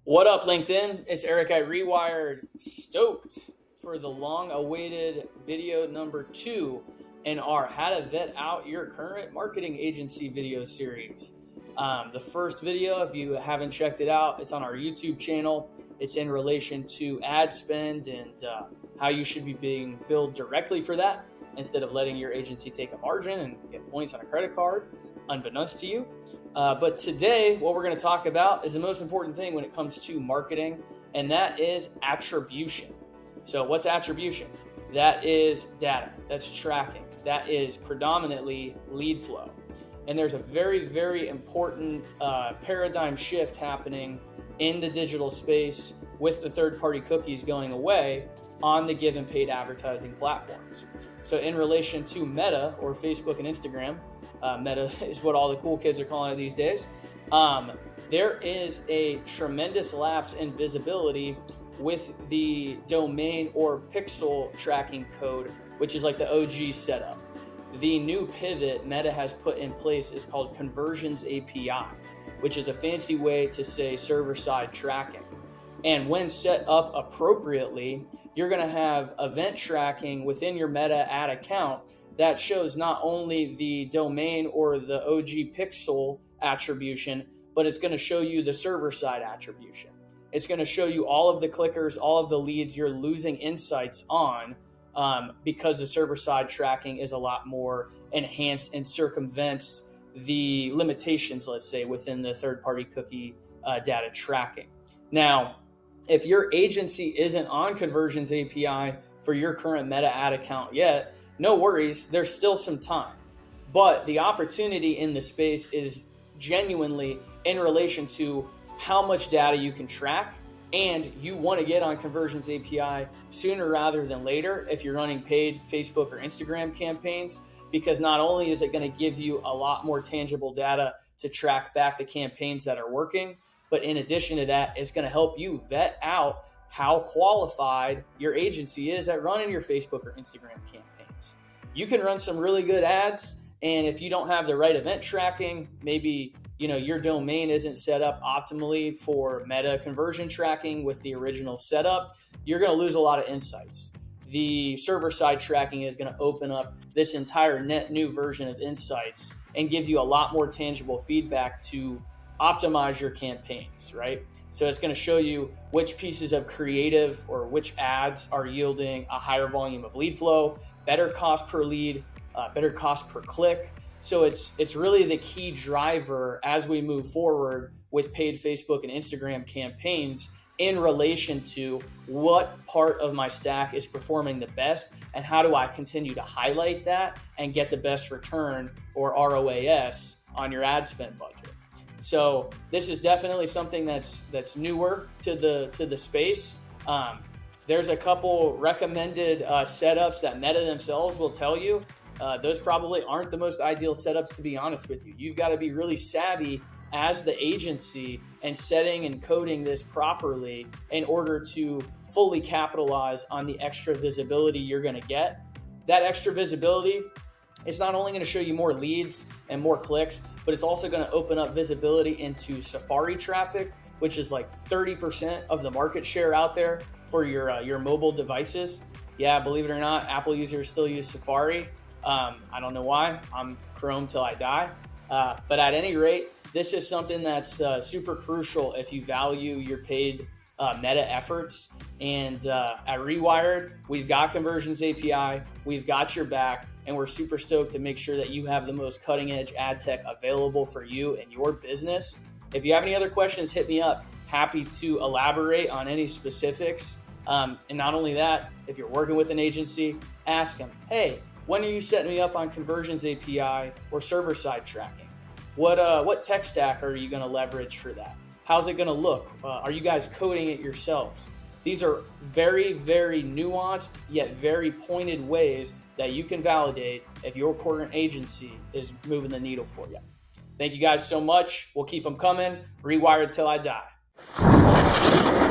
What up, LinkedIn? It's Eric at Rewired. Stoked for the long-awaited video number 2 in our How to Vet Out Your Current Marketing Agency video series. The first video, if you haven't checked it out, it's on our YouTube channel. It's in relation to ad spend and how you should be being billed directly for that instead of letting your agency take a margin and get points on a credit card, unbeknownst to you. But today, what we're going to talk about is the most important thing when it comes to marketing, and that is attribution. So what's attribution? That is data, that's tracking, that is predominantly lead flow. And there's a very, very important paradigm shift happening in the digital space with the third-party cookies going away on the given paid advertising platforms. So in relation to Meta or Facebook and Instagram, Meta is what all the cool kids are calling it these days. There is a tremendous lapse in visibility with the domain or pixel tracking code, which is like the OG setup. The new pivot Meta has put in place is called Conversions API, which is a fancy way to say server-side tracking. And when set up appropriately, you're going to have event tracking within your Meta ad account that shows not only the domain or the OG pixel attribution, but it's going to show you the server-side attribution. It's going to show you all of the clickers, all of the leads you're losing insights on because the server-side tracking is a lot more enhanced and circumvents the limitations, let's say, within the third-party cookie data tracking. Now, if your agency isn't on Conversions API for your current Meta ad account yet, no worries, there's still some time. But the opportunity in the space is genuinely in relation to how much data you can track, and you want to get on Conversions API sooner rather than later if you're running paid Facebook or Instagram campaigns, because not only is it going to give you a lot more tangible data to track back the campaigns that are working, but in addition to that, it's going to help you vet out how qualified your agency is at running your Facebook or Instagram campaigns. You can run some really good ads, and if you don't have the right event tracking, maybe your domain isn't set up optimally for Meta conversion tracking with the original setup, you're going to lose a lot of insights. The server-side tracking is going to open up this entire net new version of insights and give you a lot more tangible feedback to optimize your campaigns, right? So it's going to show you which pieces of creative or which ads are yielding a higher volume of lead flow, better cost per lead, better cost per click. So it's really the key driver as we move forward with paid Facebook and Instagram campaigns in relation to what part of my stack is performing the best and how do I continue to highlight that and get the best return or ROAS on your ad spend budget. So this is definitely something that's newer to the space. There's a couple recommended setups that Meta themselves will tell you. Those probably aren't the most ideal setups, to be honest with you. You've got to be really savvy as the agency and setting and coding this properly in order to fully capitalize on the extra visibility you're going to get. That extra visibility is not only going to show you more leads and more clicks, but it's also going to open up visibility into Safari traffic, which is like 30% of the market share out there for your mobile devices. Yeah, believe it or not, Apple users still use Safari. I don't know why. I'm Chrome till I die. But at any rate, this is something that's super crucial if you value your paid Meta efforts. And at Rewired, we've got Conversions API, we've got your back, and we're super stoked to make sure that you have the most cutting edge ad tech available for you and your business. If you have any other questions, hit me up. Happy to elaborate on any specifics. And not only that, if you're working with an agency, ask them, hey, when are you setting me up on Conversions API or server-side tracking? What tech stack are you going to leverage for that? How's it going to look? Are you guys coding it yourselves? These are very, very nuanced yet very pointed ways that you can validate if your current agency is moving the needle for you. Thank you guys so much. We'll keep them coming. Rewired till I die.